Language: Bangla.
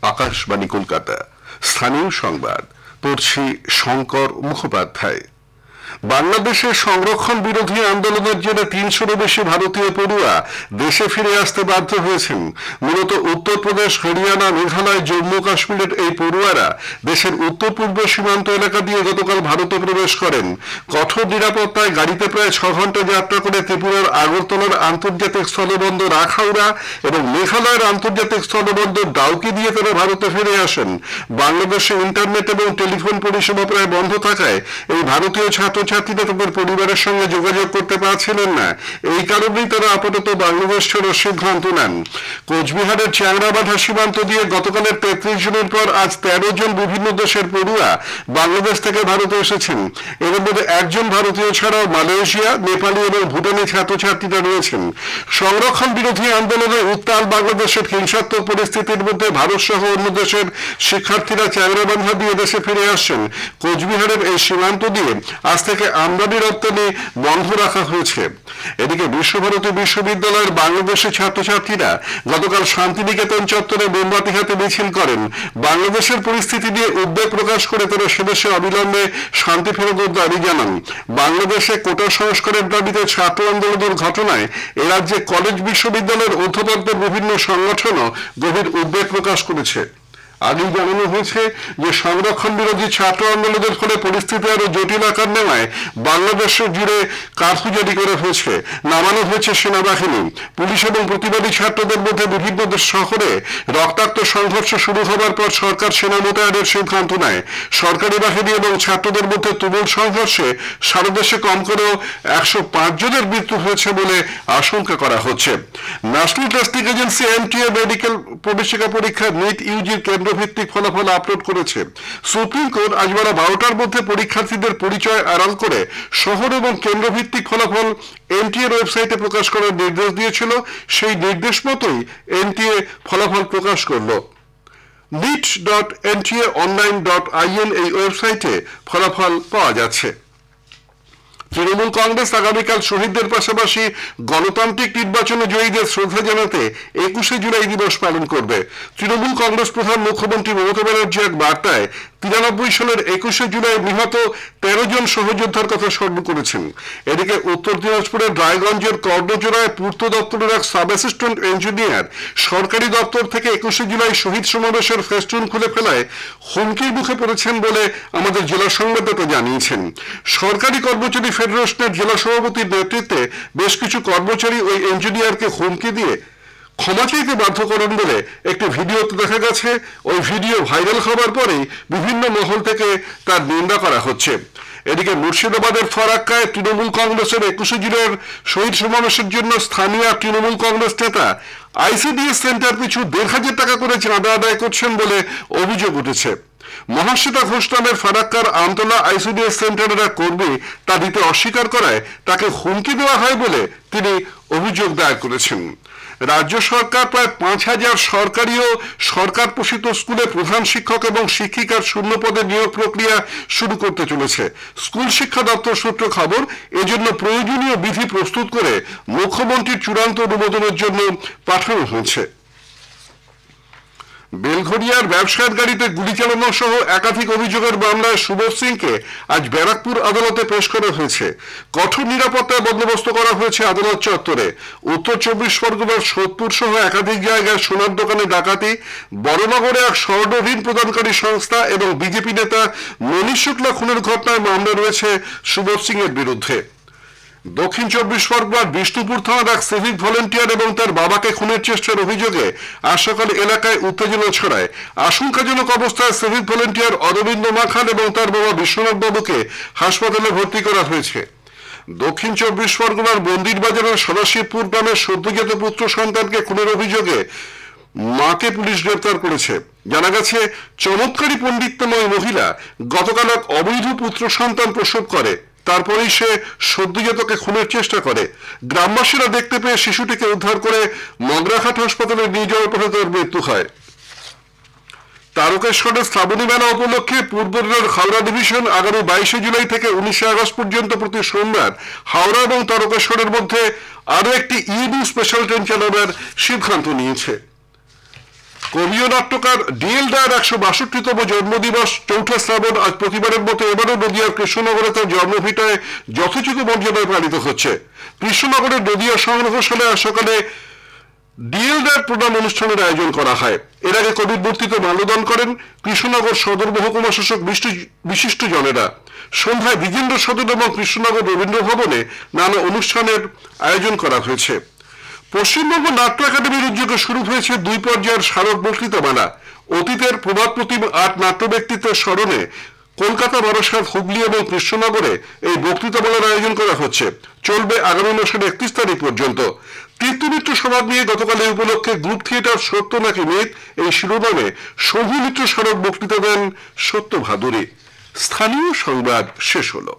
আকাশবাণী কলকাতা, স্থানীয় সংবাদ পড়ছি শঙ্কর মুখোপাধ্যায়। বাংলাদেশের সংরক্ষণ বিরোধী আন্দোলনের জেরে ৩০০-এরও বেশি ভারতীয় পড়ুয়া দেশে ফিরে আসতে বাধ্য হয়েছেন। মূলত উত্তরপ্রদেশ, হরিয়ানা, মেঘালয়, জম্মু কাশ্মীরের এই পড়ুয়ারা দেশের উত্তর পূর্ব সীমান্ত এলাকা দিয়ে গতকাল ভারতে প্রবেশ করেন। কঠোর নিরাপত্তায় গাড়িতে প্রায় ৬ ঘন্টা যাত্রা করে ত্রিপুরার আগরতলার আন্তর্জাতিক স্থলবন্দর আখাউড়া এবং মেঘালয়ের আন্তর্জাতিক স্থলবন্দর ডাউকি দিয়ে তারা ভারতে ফিরে আসেন। বাংলাদেশে ইন্টারনেট এবং টেলিফোন পরিষেবা প্রায় বন্ধ থাকায় এই ভারতীয় ছাত্রছাত্রীরা তাদের পরিবারের সঙ্গে যোগাযোগ করতে পারছিলেন না। এই কারণেই তারা আপাতত বাংলাদেশ ছেড়ার সিদ্ধান্ত নেন। কোচবিহারের চ্যাংরাবাঁধা সীমান্ত দিয়ে গতকালের ৩৩ জনের পর আজ ১৩ জন বিভিন্ন দেশের পড়ুয়া বাংলাদেশ থেকে ভারতে এসেছেন। এর মধ্যে একজন ভারতীয় ছাড়াও মালয়েশিয়া, নেপালি এবং ভুটানি ছাত্রছাত্রীরা রয়েছেন। সংরক্ষণ বিরোধী আন্দোলনে উত্তাল বাংলাদেশের হিংসাত্মক পরিস্থিতির মধ্যে ভারত সহ অন্য দেশের শিক্ষার্থীরা চ্যাংরাবাঁধা দিয়ে দেশে ফিরে আসছেন। কোচবিহারের এই সীমান্ত দিয়ে আজ থেকে আমদানি রপ্তানি বন্ধ রাখা হয়েছে। এদিকে বিশ্বভারতী বিশ্ববিদ্যালয়ের বাংলাদেশের ছাত্রছাত্রীরা গতকাল শান্তিনিকেতন চত্বরে মোমবাতি হাতে মিছিল করেন। বাংলাদেশের পরিস্থিতি নিয়ে উদ্বেগ প্রকাশ করে তারা সেদেশে অবিলম্বে শান্তি ফেরতের দাবি জানান। বাংলাদেশে কোটা সংস্কারের দাবিতে ছাত্র আন্দোলনের ঘটনায় এ রাজ্যে কলেজ বিশ্ববিদ্যালয়ের অধ্যাপকদের বিভিন্ন সংগঠনও গভীর উদ্বেগ প্রকাশ করেছে। আগেই জানানো হয়েছে যে সংরক্ষণ বিরোধী ছাত্র আন্দোলনের ফলে পরিস্থিতি আরো জটিল আকার নেওয়ায় বাংলাদেশ জুড়ে কারফিউ জারি করা হয়েছে। নামানো হয়েছে সেনাবাহিনী। পুলিশ এবং প্রতিবাদী ছাত্রদের মধ্যে বিভিন্ন শহরে রক্তাক্ত সংঘর্ষ শুরু হবার পর সরকার সেনা মোতায়েনের সিদ্ধান্ত নেয়। সরকারি বাহিনী এবং ছাত্রদের মধ্যে তুমুল সংঘর্ষে সারা দেশে কম করেও ১০৫ জনের মৃত্যু হয়েছে বলে আশঙ্কা করা হচ্ছে। National testing agency NTA medical প্রবেশিকা পরীক্ষা নিট ইউজির কেন্দ্রভিত্তিক ফলাফল আপলোড করেছে। সুপ্রিম কোর্ট আজ বেলা ১২টার মধ্যে পরীক্ষার্থীদের পরিচয় আড়াল করে শহর এবং কেন্দ্রভিত্তিক ফলাফল এনটিএর ওয়েবসাইটে প্রকাশ করার নির্দেশ দিয়েছিল। সেই নির্দেশ মতোই এনটিএ ফলাফল প্রকাশ করল। nit.ntaonline.in এই ওয়েবসাইটে ফলাফল পাওয়া যাচ্ছে। তৃণমূল কংগ্রেস আগামীকাল শহীদদের পাশাপাশি গণতান্ত্রিক নির্বাচনে জয়ীদের শ্রদ্ধা জানাতে ২১শে জুলাই দিবস পালন করবে। তৃণমূল কংগ্রেস প্রধান মুখ্যমন্ত্রী মমতা ব্যানার্জি এক বার্তায় ৯৩ সালের ২১শে জুলাই নিহত ১৩ জন সহযোদ্ধার কথা স্মরণ করেছেন। এদিকে উত্তর দিনাজপুরের রায়গঞ্জের কর্ণজোড়ায় পূর্ত দপ্তরের এক সাব অ্যাসিস্ট্যান্ট ইঞ্জিনিয়ার সরকারি দপ্তর থেকে ২১শে জুলাই শহীদ সমাবেশের ফেস্টুন খুলে ফেলায় হুমকির মুখে পড়েছেন বলে আমাদের জেলা সংবাদদাতা জানিয়েছেন। সরকারি কর্মচারী ফেডারেশনের জেলা সভাপতির নেতৃত্বে বেশ কিছু কর্মচারী ওই ইঞ্জিনিয়ারকে হুমকি দিয়ে ক্ষমা চাইতে বাধ্য করেন বলে একটি ভিডিওতে দেখা গেছে। ওই ভিডিও ভাইরাল হবার পরেই বিভিন্ন মহল থেকে তার নিন্দা করা হচ্ছে। এদিকে মুর্শিদাবাদের ফরাক্কায় তৃণমূল কংগ্রেসের ২১শে জুলাইয়ের শহীদ সমাবেশের জন্য স্থানীয় তৃণমূল কংগ্রেস নেতা আইসিডিএস সেন্টার পিছু ১৫০০ টাকা করে চাঁদা আদায় করছেন বলে অভিযোগ উঠেছে। মহাশ্বেতা ঘোষ নামের ফারাক্কার আমতলা আইসিডিএস সেন্টারের এক কর্মী তা দিতে অস্বীকার করায় তাকে হুমকি দেওয়া হয় বলে তিনি অভিযোগ দায়ের করেছেন। রাজ্য সরকার প্রায় ৫,০০০ সরকারি ও সরকার পোষিত স্কুলে প্রধান শিক্ষক এবং শিক্ষিকার শূন্য পদে নিয়োগ প্রক্রিয়া শুরু করতে চলেছে। স্কুল শিক্ষা দপ্তর সূত্র খবর, এজন্য প্রয়োজনীয় বিধি প্রস্তুত করে মুখ্যমন্ত্রীর চূড়ান্ত অনুমোদনের জন্য পাঠানো হয়েছে। বেলঘরিয়ার ব্যবসায়ের গাড়িতে গুলি চালানো সহ একাধিক অভিযোগের মামলায় সুবোধ সিংকে আজ ব্যারাকপুর আদালতে পেশ করা হয়েছে। কঠোর নিরাপত্তায় বন্দোবস্ত করা হয়েছে আদালত চত্বরে। উত্তর ২৪ পরগনার সোদপুর সহ একাধিক জায়গায় সোনার দোকানে ডাকাতি, বড়নগরে এক স্বর্ণ ঋণ প্রদানকারী সংস্থা এবং বিজেপি নেতা মনীষ শুক্লা খুনের ঘটনায় মামলা রয়েছে সুবোধ সিং এর বিরুদ্ধে। দক্ষিণ ২৪ পরগনার বিষ্ণুপুর থানার এক সিভিক ভলেন্টিয়ার এবং তার বাবাকে খুনের চেষ্টার অভিযোগে আজ সকালে এলাকায় উত্তেজনা ছড়ায়। আশঙ্কাজনক অবস্থায় সিভিক ভলেন্টিয়ার অরবিন্দ মাখান এবং তার বাবা বিশ্বনাথ বাবুকে হাসপাতালে ভর্তি করা হয়েছে। দক্ষিণ ২৪ পরগনার মন্দির বাজারের সদাশিবপুর গ্রামের সদ্যজাত পুত্র সন্তানকে খুনের অভিযোগে মাকে পুলিশ গ্রেপ্তার করেছে। জানা গেছে, চমৎকারী পণ্ডিত্যময় মহিলা গতকাল এক অবৈধ পুত্র সন্তান প্রসব করে। তারপরেই সে সদ্যজাতকে খুনের চেষ্টা করে। গ্রামবাসীরা দেখতে পেয়ে শিশুটিকে উদ্ধার করে মগরাঘাট হাসপাতালে নিয়ে যাওয়ার পথে তার মৃত্যু হয়। তারকেশ্বরের শ্রাবণী মেলা উপলক্ষে পূর্ব রেলের হাওড়া ডিভিশন আগামী ২২শে জুলাই থেকে ১৯শে আগস্ট পর্যন্ত প্রতি সোমবার হাওড়া এবং তারকেশ্বরের মধ্যে আরও একটি ইডি স্পেশাল ট্রেন চালানোর সিদ্ধান্ত নিয়েছে। কবি ও নাট্যকার ডিএল রায়ের 162তম জন্মদিবস 4 শ্রাবণ আজ প্রতিবারের মতো এবারও নদিয়ার কৃষ্ণনগরে তার জন্মভিটায় যথোচিত মর্যাদায় পালিত হচ্ছে। কৃষ্ণনগরের নদিয়া সংগ্রহশালে আজ সকালে ডিএল রায়ের প্রণাম অনুষ্ঠানের আয়োজন করা হয়। এর আগে কবির মূর্তিতে মাল্যদান করেন কৃষ্ণনগর সদর মহকুমা শাসক বিশিষ্ট জনেরা। সন্ধ্যায় বিজেন্দ্র সদন এবং কৃষ্ণনগর রবীন্দ্র ভবনে নানা অনুষ্ঠানের আয়োজন করা হয়েছে। পশ্চিমবঙ্গ নাট্য একাডেমির উদ্যোগে শুরু হয়েছে 2 পর্যায়ের স্মারক বক্তৃতা মেলা। অতীতের প্রভাব প্রতিম 8 নাট্য ব্যক্তিত্বের স্মরণে কলকাতা, বারাসাত, হুগলি এবং কৃষ্ণনগরে এই বক্তৃতা মেলার আয়োজন করা হচ্ছে। চলবে আগামী মাসের 31 তারিখ পর্যন্ত। তীর্থমিত্র সমাজ নিয়ে গতকাল এই উপলক্ষে গ্রুপ থিয়েটার সত্য নাকি মিথ এই শিরোনামে সৌভিমিত্র স্মারক বক্তৃতা দেন সত্য ভাদুরী। স্থানীয় সংবাদ শেষ হলো।